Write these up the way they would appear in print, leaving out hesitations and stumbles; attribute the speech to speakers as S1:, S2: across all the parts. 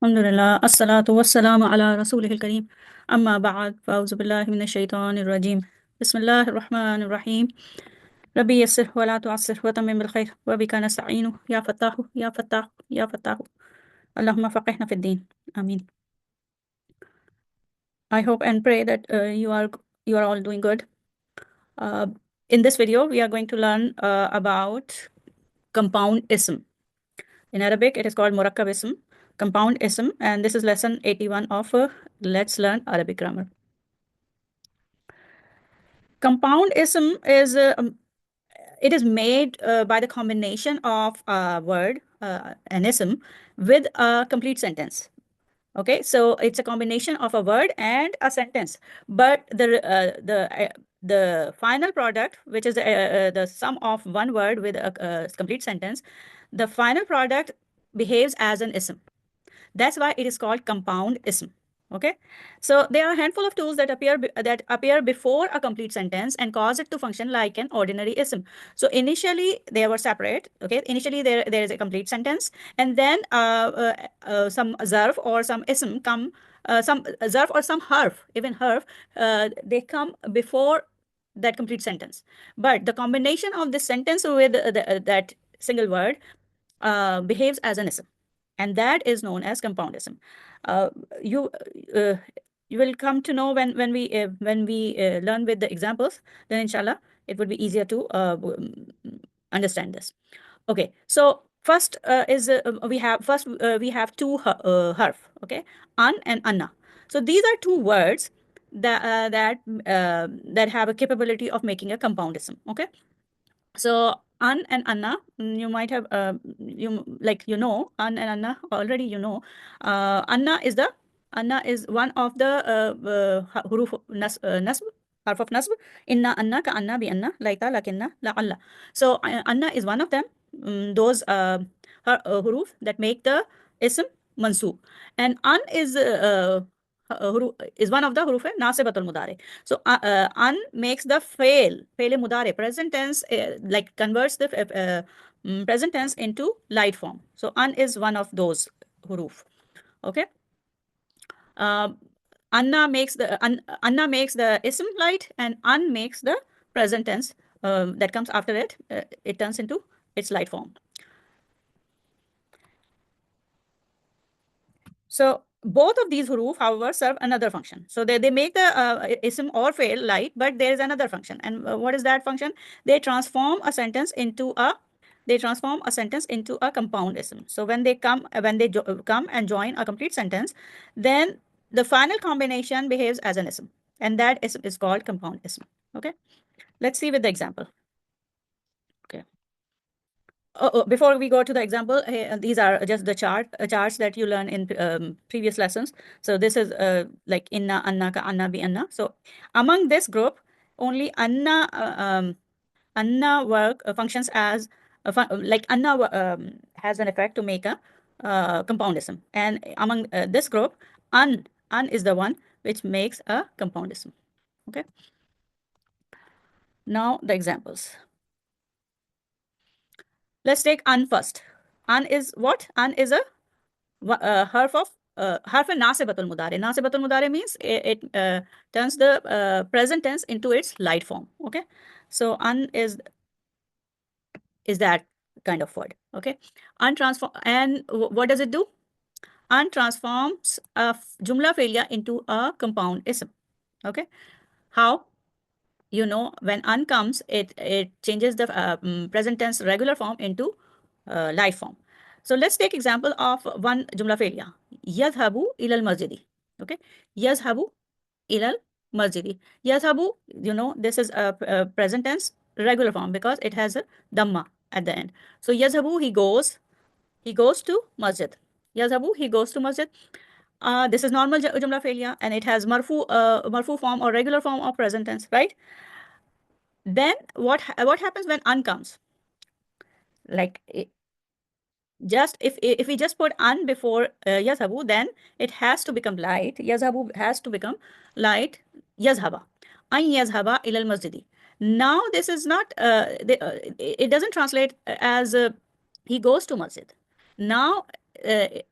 S1: Alhamdulillah, assalatu wassalamu ala rasulihil kareem. Amma ba'd, fa'auzu billahi minash shaitanir rajim. Bismillahir rahmanir rahim. Rabbi yassir wa la tu'assir wa tammim bil khair wa bika nasta'inu ya fattahu ya fattahu ya fattahu. Allahumma faqihna fid din. Ameen. I hope and pray that you are all doing good. Uh, in this video, we are going to learn about compound ism. In Arabic, it is called مركب ism, compound ism, and this is lesson 81 of Let's Learn Arabic Grammar. Compound ism is it is made by the combination of a word, an ism, with a complete sentence. Okay, so it's a combination of a word and a sentence, but the final product, which is the sum of one word with a complete sentence, the final product behaves as an ism. That's why it is called compound ism. Okay, so there are a handful of tools that appear before a complete sentence and cause it to function like an ordinary ism. So initially they were separate. Okay, initially there is a complete sentence, and then some zarf or some ism come, some zarf or some harf, even harf, they come before that complete sentence. But the combination of this sentence with that single word behaves as an ism, and that is known as compound ism. Uh, you uh, you will come to know when we learn with the examples. Then inshallah it would be easier to understand this. Okay, so first we have two harf. Okay, an and anna. So these are two words that have a capability of making a compound ism. Okay, so an and anna, you might have an and anna already. Anna is one of the huruf nasb, harf of nasb. Inna anna ka anna bi anna laita lakinna la alla. So anna is one of them, those huruf that make the ism mansub, and an is one of the huruf nasibatul mudare. So an makes the fail mudare present tense, like converts the present tense into light form. So an is one of those huruf. Okay. Anna makes the ism light, and an makes the present tense that comes after it. It turns into its light form. So both of these huruf, however, serve another function. So they make the ism or fail light, but there is another function. And what is that function? They transform a sentence into a compound ism. So when they come and join a complete sentence, then the final combination behaves as an ism, and that ism is called compound ism. Okay, let's see with the example. Okay. Before we go to the example, these are just the charts that you learn in previous lessons. So this is like inna, anna, ka, anna, bi, anna. So among this group, only anna functions as like anna has an effect to make a compound ism, and among this group, an is the one which makes a compound ism. Okay. Now the examples. Let's take an first. An is what? An is a harf nasibatul mudare. Nasibatul mudare means it turns the present tense into its light form. Okay, so an is that kind of word. Okay, and what does it do? An transforms a jumla fi'liya into a compound ism. Okay, how? When an comes, it changes the present tense regular form into light form. So let's take example of one jumla fi'liya. Yadhabu ilal masjidi. Okay, yadhabu ilal masjidi. Yadhabu, this is a present tense regular form because it has a dhamma at the end. So yadhabu, he goes to masjid. Yadhabu, he goes to masjid. This is normal jumla fi'liya, and it has marfu form or regular form of present tense, right? Then what happens when an comes? Like just if we just put an before yazhabu, then it has to become light. Yazhabu has to become light. Yazhaba, an yazhaba ilal masjidi. Now this is not it doesn't translate as he goes to masjid. Now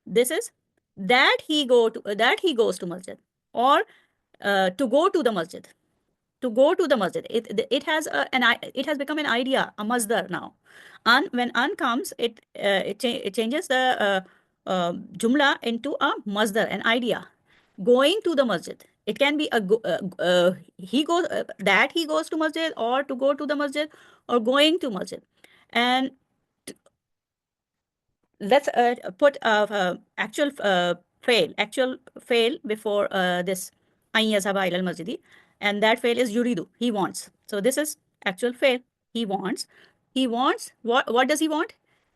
S1: this is that he goes to masjid, or to go to the masjid. To go to the masjid. It has it has become an idea, a masdar now. When an comes, it changes the jumla into a masdar, an idea. Going to the masjid. It can be he goes that he goes to masjid, or to go to the masjid, or going to masjid. And let's put actual fail before this an yazhaba ila al-masjidi, and that fail is yuridu, he wants. So this is actual fail. He wants what does he want?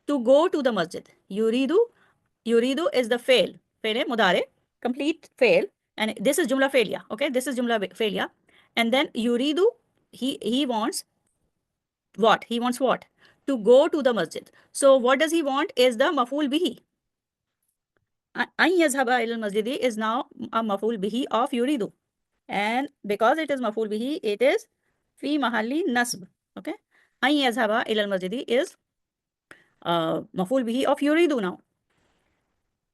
S1: To go to the masjid. Yuridu is the fail mudare, complete fail, and this is jumla failure. Okay, this is jumla failure. And then yuridu, he wants what? He wants what? To go to the masjid. So what does he want is the maf'ul bihi. An yazhaba ila al-masjidi is now a maf'ul bihi of yuridu. And because it is maf'ul bihi, it is fi mahalli nasb. Okay. An yazhaba ila al-masjidi is maf'ul bihi of yuridu now.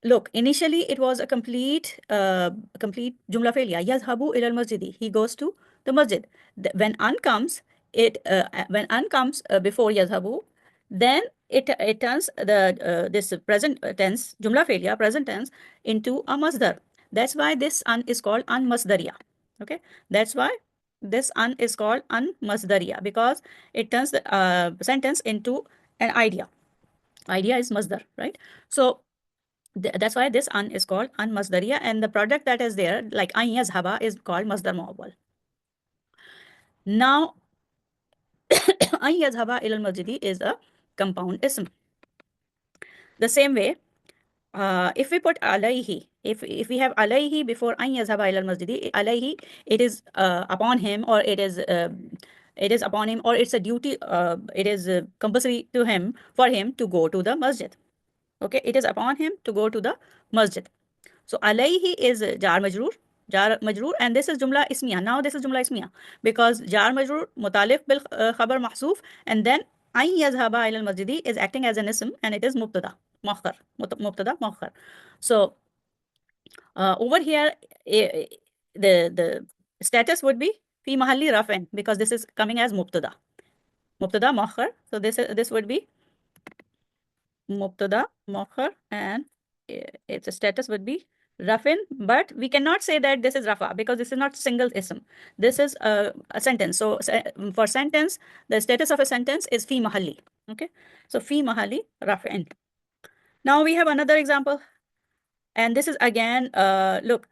S1: Look, initially it was a complete jumla failure. Yazhabu ila al-masjidi. He goes to the masjid. When an comes, before yazhabu, then it turns this present tense jumla failure, present tense, into a masdar. That's why this an is called an masdariya. Okay, that's why this an is called an masdariya, because it turns the sentence into an idea. Idea is masdar, right? So that's why this an is called an masdariya, and the product that is there, like an yazhaba, is called masdar muawwal. Now an yazhaba ila al-masjidi is a compound ism. The same way, if we put alayhi, if we have alayhi before an yazhaba ila al-masjidi, alayhi, it is upon him, or it is upon him, or it's a duty, it is compulsory to him, for him to go to the masjid. Okay, it is upon him to go to the masjid. So alayhi is jar majroor, and this is jumla ismiya. Now this is jumla ismiya, because jar majroor mutalif bil khabar mahsuf, and then an yazhaba ila al-masjidi is acting as an ism, and it is mubtada muakhar. So over here, the status would be fi mahalli raf'in, because this is coming as mubtada muakhar. So this would be mubtada muakhar, and its status would be rafin. But we cannot say that this is rafa, because this is not single ism. This is a sentence. So for sentence, the status of a sentence is fi mahalli. Okay, so fi mahalli rafin. Now we have another example, and this is again, look,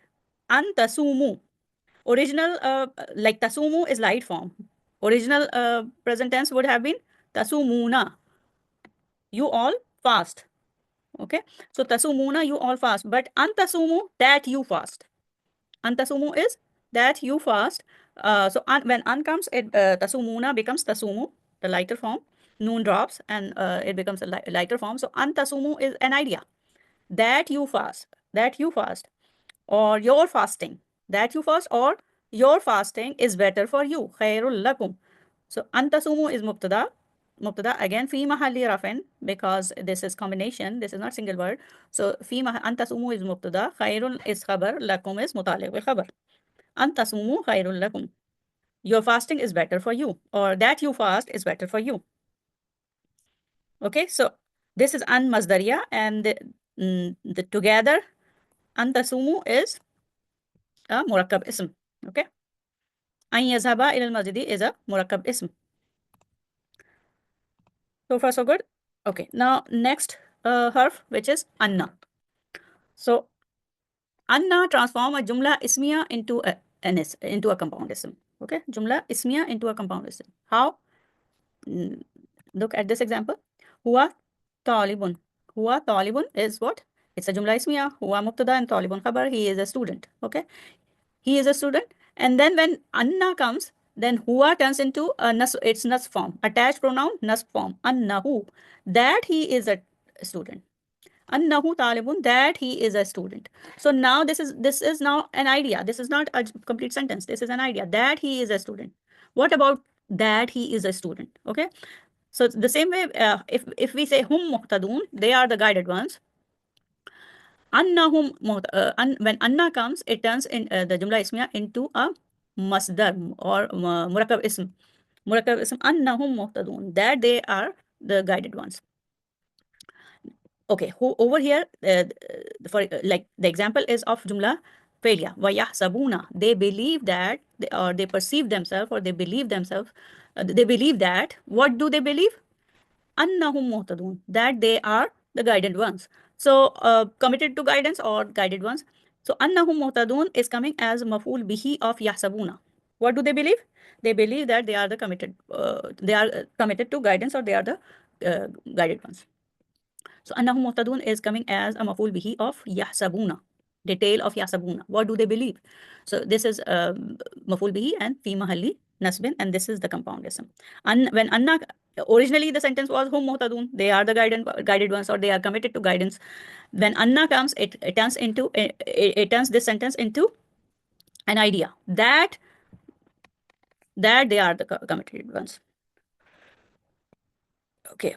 S1: an tasumu. Original, like tasumu is light form. Original present tense would have been tasumuna. You all fast. Okay, so tasumuna, you all fast. But antasumu, that you fast. Antasumu is that you fast. So when an comes, tasumuna becomes tasumu, the lighter form. Noon drops, and it becomes a lighter form. So antasumu is an idea that you fast, or you're fasting, that you fast, or your fasting is better for you. Khairul lakum. So antasumu is mubtada. Mubtada again fi mahalli rafin, because this is combination. This is not single word. So antasumu is mubtada. Khairul is khabar. Lakum is mutaliq bil khabar. Antasumu khairul lakum. Your fasting is better for you, or that you fast is better for you. Okay, so this is an masdariya, and the together antasumu is a murakkab ism. Okay, an yazhaba ila al-masjidi is a murakkab ism. So far so good. Okay, now next harf, which is anna. So anna transform a jumla ismiya into a compound ism. Okay, jumla ismiya into a compound ism. How? Look at this example. Huwa talibun. Huwa talibun is what? It's a jumla ismiya. Huwa mubtada and talibun khabar. He is a student. Okay, he is a student. And then when anna comes, then huwa turns into its nas form, attached pronoun, nas form. Annahu, that he is a student. Annahu talibun, that he is a student. So now this is now an idea. This is not a complete sentence. This is an idea that he is a student. What about that he is a student? Okay. So the same way, if we say hum muhtadun, they are the guided ones. Annahum, when anna comes, it turns in the jumla ismiya into a masdar or murakkab ism. Murakkab ism, annahum muhtadun, that they are the guided ones. Okay, who over here, for like the example is of jumla failure. Sabuna, they believe that, or they perceive themselves, or they believe themselves, they believe that, what do they believe? Annahum muhtadun, that they are the guided ones. So committed to guidance or guided ones. So annahum muhtadun is coming as maf'ul bihi of yahsabuna. What do they believe? They believe that they are the committed, they are committed to guidance, or they are the guided ones. So annahum muhtadun is coming as a maf'ul bihi of yahsabuna. Detail of yahsabuna. What do they believe? So this is maf'ul bihi and fi mahalli nasbin, and this is the compound ism. When anna, originally the sentence was hum muhtadun, they are the guided ones, or they are committed to guidance. When anna comes, it turns into it turns this sentence into an idea that they are the committed ones. Okay,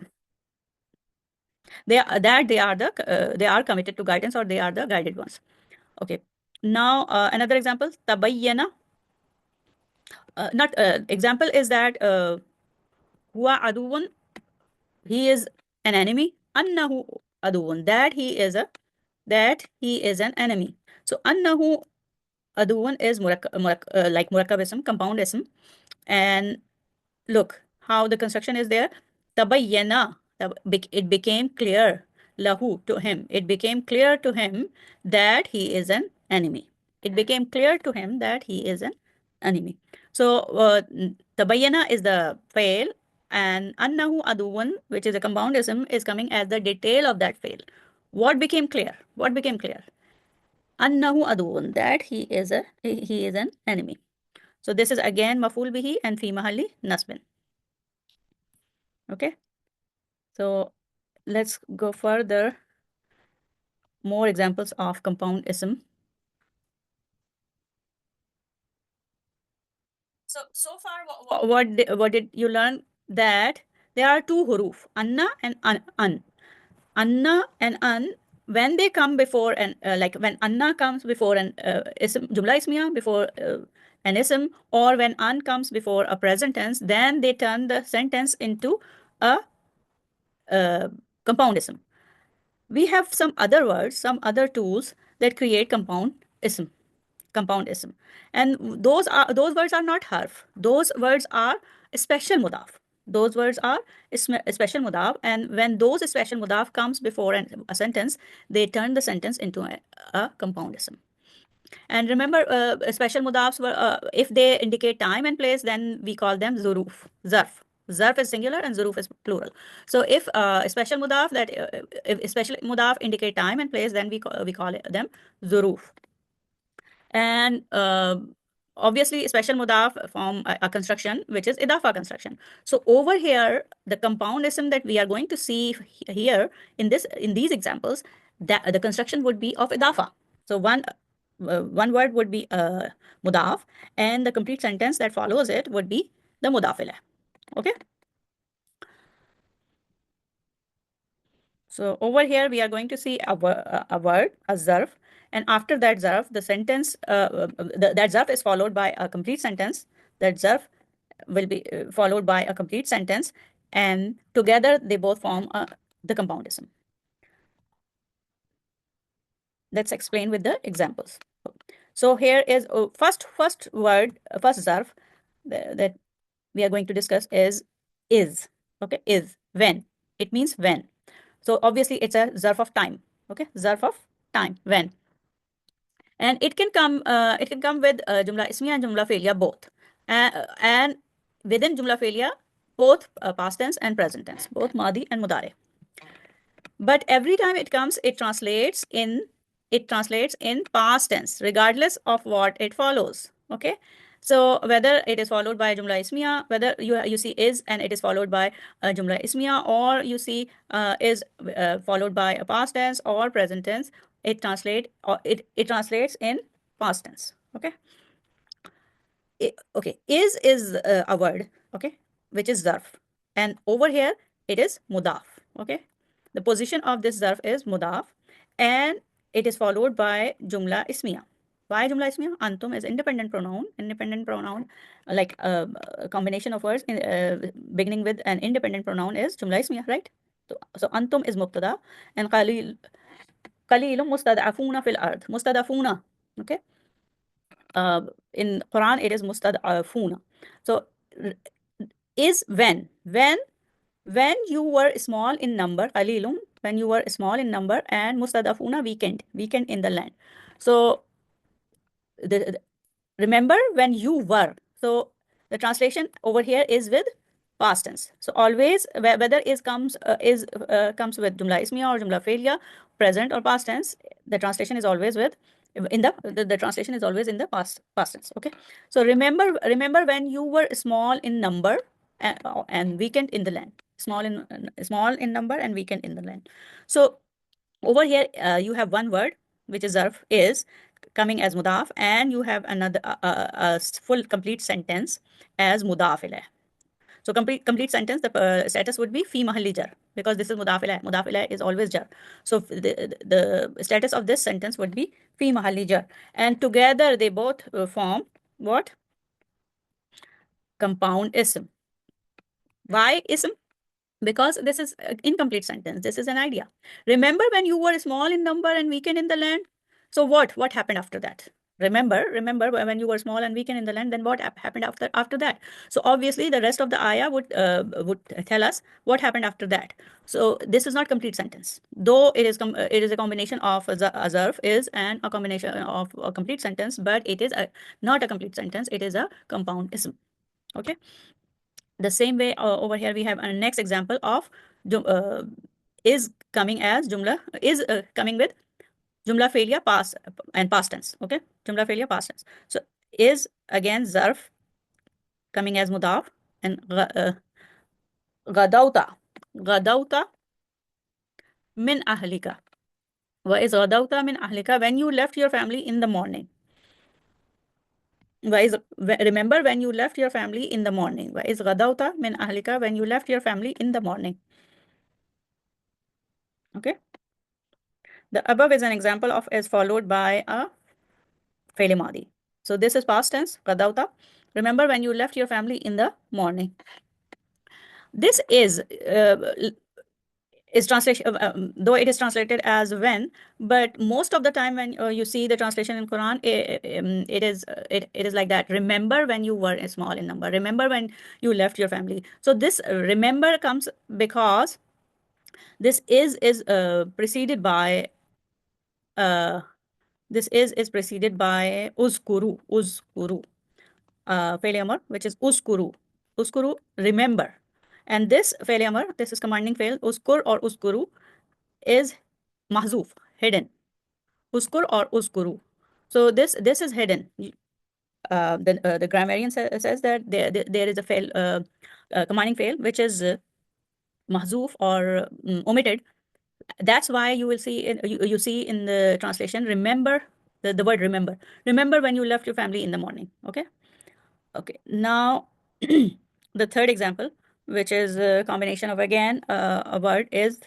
S1: they are committed to guidance, or they are the guided ones. Okay. Now another example, tabayyana. Not example is that huwa aduun, he is an enemy. Annahu aduun, that he is an enemy. So annahu aduun is like murakkab ism, compound ism, and look how the construction is there. Tabayyana, it became clear, lahu, to him. It became clear to him that he is an enemy. It became clear to him that he is an enemy. So tabayyana is the fail, and annahu aduwan, which is a compound ism, is coming as the detail of that fail. What became clear? What became clear? Annahu aduwan, that he is an enemy. So this is again maf'ul bihi and fi mahalli nasbin. Okay, so let's go further. More examples of compound ism. So far, what did you learn? That there are two huruf, anna and an. Anna and an, when they come before an like when anna comes before an ism, jumla ismiya, before an ism, or when an comes before a present tense, then they turn the sentence into a compound ism. We have some other words, some other tools that create compound ism. And those words are not harf. Those words are special mudaf. Those words are special mudaf, and when those special mudaf comes before a sentence, they turn the sentence into a compound ism. And remember, special mudafs were, if they indicate time and place, then we call them zuruf, zarf. Zarf is singular and zuruf is plural. So if special mudaf if special mudaf indicate time and place, then we call them zuruf. And obviously special mudaf form a construction which is idafa construction. So over here, the compound ism that we are going to see here in these examples, that the construction would be of idafa. So one word would be mudaf, and the complete sentence that follows it would be the mudaf ilayh. Okay. So over here, we are going to see a word, a zarf, and after that zarf, the sentence, that zarf is followed by a complete sentence. That zarf will be followed by a complete sentence, and together they both form the compound ism. Let's explain with the examples. So here is first word, first zarf that we are going to discuss is. Okay, is, when. It means when. So obviously it's a zarf of time. Okay, zarf of time, when. And it can come with jumla ismiya and jumla felia both. And within jumla felia, both past tense and present tense, both madi and mudare. But every time it comes, it translates in past tense, regardless of what it follows. Okay. So whether it is followed by jumla ismiya, whether you see is and it is followed by jumla ismiya, or you see is followed by a past tense or present tense, it translates in past tense. Okay. Okay, is a word, okay, which is zarf, and over here it is mudaf. Okay, the position of this zarf is mudaf, and it is followed by Jumla Ismiya. Why Jumla Ismiya? Antum is independent pronoun. Independent pronoun, like a combination of words beginning with an independent pronoun is Jumla Ismiya, right? So Antum is Mubtada and Qalilum mustad'afuna fil ard. Mustad'afuna. Okay. In Quran, it is mustad'afuna. So is when you were small in number, qalilum, when you were small in number, and mustad'afuna, weekend in the land. So the remember when you were. So the translation over here is with past tense. So always whether comes with jumla ismiya or jumla fe'liya, present or past tense, the translation is always with in the translation is always in the past tense. Okay. So remember when you were small in number and weekend in the land. Small in number and weekend in the land. So over here you have one word which is zarf, is coming as mudaf, and you have another full complete sentence as mudaf ilayh. So complete sentence, the status would be fi mahalli jar, because this is mudaf ilayh. Mudaf ilayh is always jar. So the status of this sentence would be fi mahalli jar, and together they both form what? Compound ism. Why ism? Because this is an incomplete sentence. This is an idea. Remember when you were small in number and weakened in the land? So what happened after that? Remember when you were small and weakened in the land, then what happened after that? So obviously the rest of the ayah would tell us what happened after that. So this is not complete sentence, though it is a combination of a zarf is and a combination of a complete sentence, but it is not a complete sentence. It is a compound ism. Okay. The same way over here we have a next example of is coming as jumla, is coming with jumla fe'liya past and past tense. Okay, jumla fe'liya past tense. So is again zarf coming as mudaf, and gadauta min ahlika. Wa is gadauta min ahlika, when you left your family in the morning. Remember when you left your family in the morning. Wa is gadauta min ahlika, when you left your family in the morning. Okay. The above is an example of is followed by a fi'l madi. So this is past tense, qadawta. Remember when you left your family in the morning. This is translation, though it is translated as when, but most of the time when you see the translation in Quran, it is like that. Remember when you were small in number. Remember when you left your family. So this remember comes because this is preceded by this is preceded by uskuru fi'l amr, which is uskuru, remember. And this fi'l amr, this is commanding fi'l, uskur or uskuru, is mahzuf, hidden. Uskur or uskuru. So this is hidden. The grammarian says that there is a fail, commanding fail, which is mahzuf or omitted. That's why you will see you see in the translation, remember, the word remember. Remember when you left your family in the morning. Okay. Okay. Now the third example, which is a combination of again a word is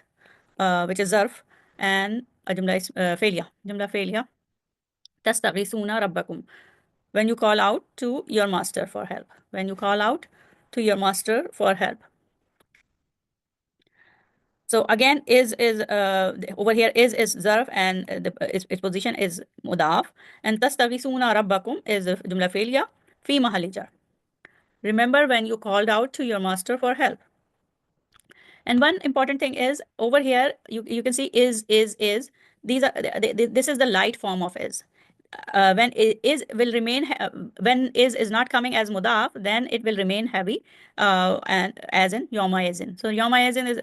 S1: which is zarf and a jumla failure. Jumla failure. Tastaghisuna rabbakum. When you call out to your master for help. When you call out to your master for help. So again, is over here is zarf, and its position is mudaf, and tastaghisuna rabbakum is jumla failure fi mahalli jar. Remember when you called out to your master for help. And one important thing is over here you can see is these are this is the light form of is. When is will remain when is not coming as mudaf, then it will remain heavy, and as in yawma yazin. So yawma yazin is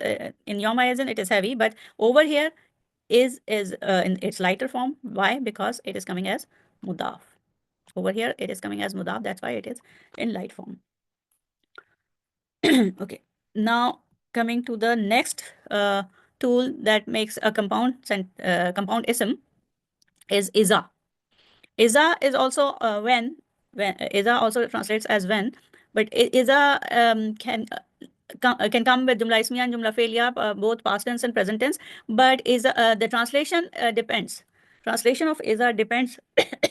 S1: in yawma yazin it is heavy, but over here is in its lighter form. Why? Because it is coming as mudaf. Over here it is coming as mudaf, that's why it is in light form. Okay, now coming to the next tool that makes a compound ism is iza. Iza is also when iza also translates as when, but iza can come with jumla ismiya and jumla fe'liya, both past tense and present tense. But is the translation depends. Translation of iza depends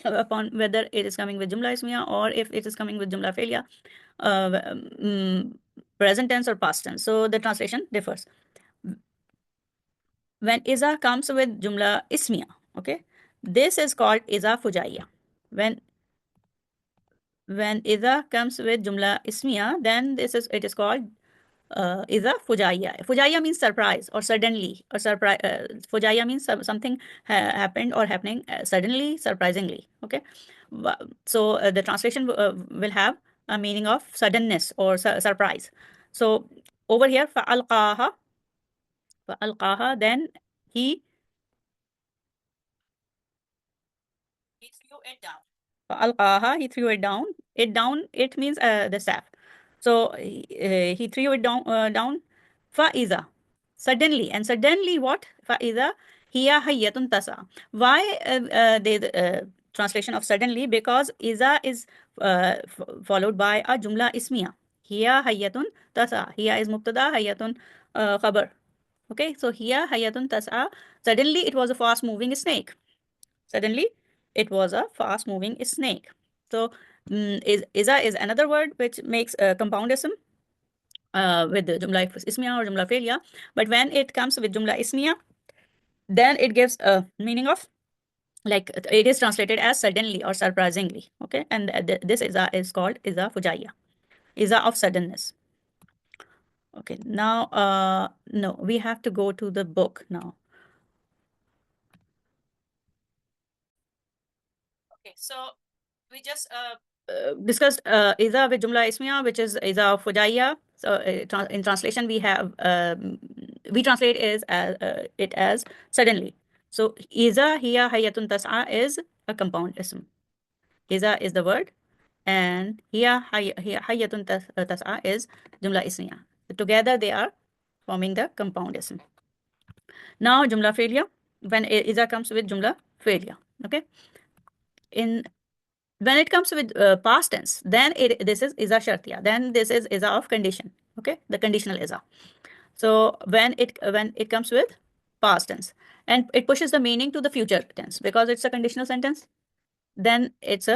S1: upon whether it is coming with jumla ismiya or if it is coming with jumla fi'liya, present tense or past tense. So the translation differs. When iza comes with jumla ismiya, okay, this is called iza fujaiya. When iza comes with jumla ismiya, then it is called iza fujaiya. Fujaiya means surprise or suddenly or surprise. Fujaiya means something happened or happening suddenly, surprisingly. Okay, so the translation will have a meaning of suddenness or surprise. So over here, fa'alqaha, then he threw it down. Fa'alqaha, he threw it down. It means the staff. So he threw it down. Fa'iza, suddenly. And suddenly what? Fa'iza hiya hayyatun tasa. Why the translation of suddenly? Because iza is followed by a jumla ismiya. Hiya hayyatun tasa. Hiya is mubtada, hayyatun khabar. Okay, so hiya hayyatun tasa. Suddenly it was a fast moving snake. Suddenly it was a fast moving snake. So iza is another word which makes compound ism with the jumla ismiya or jumla fi'liya. But when it comes with jumla ismiya, then it gives a meaning of, like, it is translated as suddenly or surprisingly. Okay, and this is called iza fujaiya, iza of suddenness. Okay, now no, we have to go to the book now. Okay, so we just discussed iza with jumla ismiya, which is iza fujaiya. So in translation, we translate it as suddenly. So iza hiya hayatun tas'a is a compound ism. Iza is the word, and hiya hayatun tas'a is jumla ismiya. Together they are forming the compound ism. Now jumla fi'liya, when iza comes with jumla fi'liya. Okay, in when it comes with past tense, then this is iza shartiya. Then this is iza of condition. Okay, the conditional iza. So when it comes with past tense and it pushes the meaning to the future tense because it's a conditional sentence, then it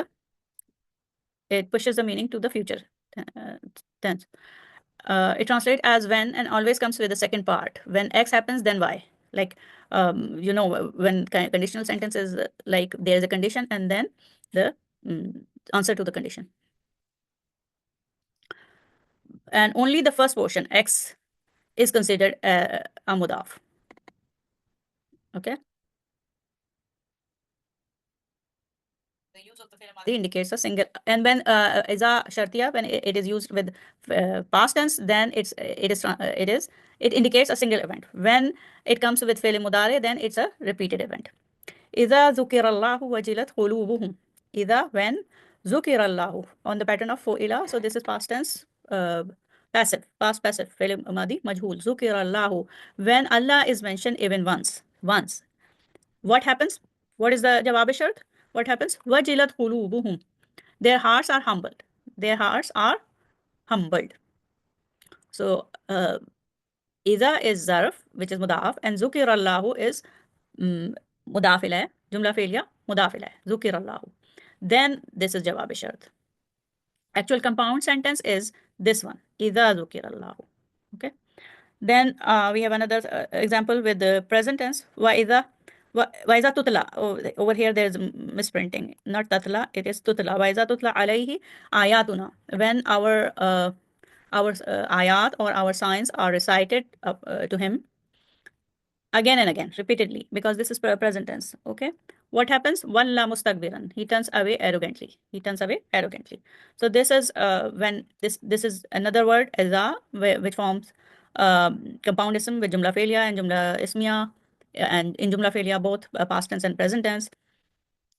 S1: pushes the meaning to the future tense. It translates as when and always comes with the second part. When X happens, then Y. Like, when conditional sentence is like there is a condition and then the answer to the condition. And only the first portion, X, is considered a mudaf. Okay. The use of the fi'l madi indicates a single, and when iza shartiya, when it is used with past tense, then it indicates a single event. When it comes with fi'l mudari, then it's a repeated event. إذا ذكر الله وجلت قلوبهم. إذا, when, ذكر الله, on the pattern of فُعِلَ. So this is past tense, passive, past passive, فعل ماضي مجهول. ذكر الله, when Allah is mentioned even once. What happens? What is the jawab shart? What happens? وجلت قلوبهم. Their hearts are humbled. Their hearts are humbled. So إذا is zarf, which is mudaf, and ذكر الله is مضاف إليه, جملة فعلية مضاف إليه, ذكر الله. Then this is jawab shart. Actual compound sentence is this one, إذا ذكر الله. Okay. Then we have another example with the present tense. وإذا تتلى. Over here there is misprinting. Not tatla, it is tutla. وإذا تتلى عليه آياتنا. When our ayat or our signs are recited to him again and again, repeatedly, because this is present tense. Okay, what happens? Walla mustakbiran. He turns away arrogantly. He turns away arrogantly. So this is when this is another word, iza, which forms compound ism with jumla fi'liya and jumla ismiya, and in jumla fi'liya both past tense and present tense.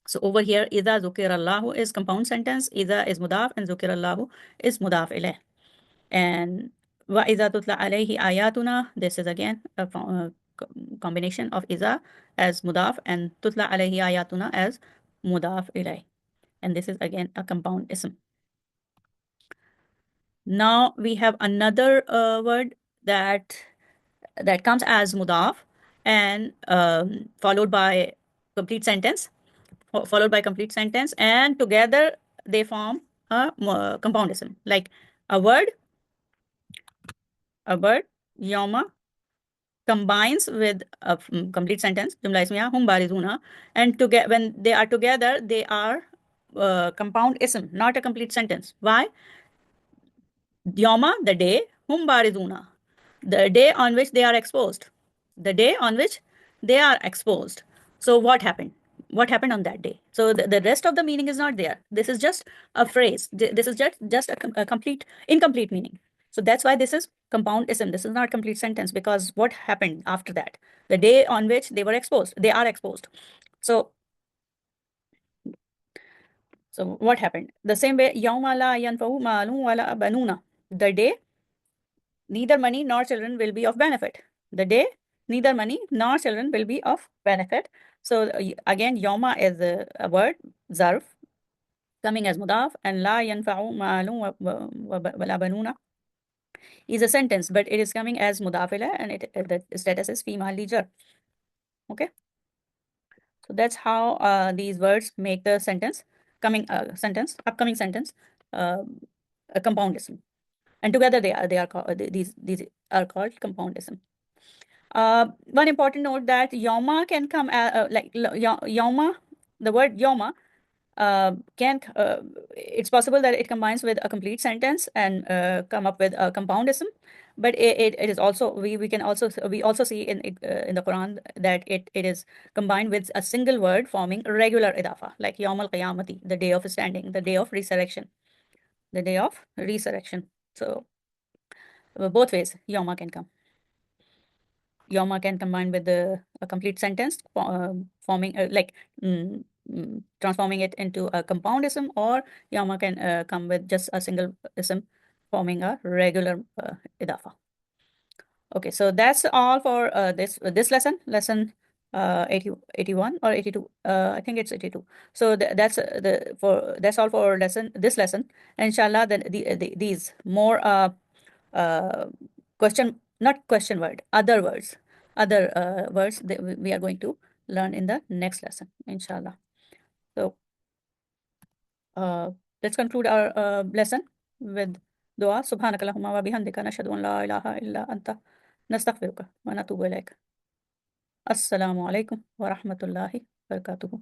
S1: So over here, iza zukir Allahu is compound sentence, iza is mudaf, and zukir Allahu is mudaf ilayh. And وَإِذَا تُتْلَى عَلَيْهِ آيَاتُنَا, this is again a combination of إِذَا as mudaf and تُتْلَى عَلَيْهِ آيَاتُنَا as mudaf إِلَيْهِ. And this is again a compound ism. Now we have another word that comes as mudaf and followed by complete sentence, followed by complete sentence, and together they form a compound ism. Like a word, yawma, combines with a complete sentence, jumla ismiya, hum barizuna, and when they are together, they are compound ism, not a complete sentence. Why? Yawma, the day, hum barizuna, the day on which they are exposed. The day on which they are exposed. So what happened? What happened on that day? So the rest of the meaning is not there. This is just a phrase. This is just a complete, incomplete meaning. So that's why this is compound ism. This is not complete sentence, because what happened after that? The day on which they were exposed, they are exposed. So what happened? The same way, yawma la yanfa'u malun wala banuna. The day neither money nor children will be of benefit. The day neither money nor children will be of benefit. So again, yawma is a word, zarf, coming as mudaf, and la yanfa'u ma'alun wala banuna is a sentence, but it is coming as mudafila, and the status is fi mahalli jar. Okay, so that's how these words make the sentence, upcoming sentence, a compoundism, and together they are called, these are called compoundism. One important note that yoma can come like yoma, the word yoma can it's possible that it combines with a complete sentence and come up with a compoundism, but it is also, we also see in it, in the Quran, that it is combined with a single word forming a regular idafa, like yawm al qiyamati, the day of standing, the day of resurrection, the day of resurrection. So both ways yawma can come. Yoma can combine with a complete sentence, forming transforming it into a compoundism, or Yoma can come with just a single ism, forming a regular idafa. Okay, so that's all for this lesson 81 or 82. I think it's 82. So that's all for this lesson. Inshallah, then these more uh, not question word, other words, words that we are going to learn in the next lesson, inshallah. So let's conclude our lesson with dua. Subhanakallahumma wa bihamdika nashhadu an la ilaha illa anta nastaghfiruka wa natubu ilaik. Assalamu alaikum wa rahmatullahi wa barakatuhu.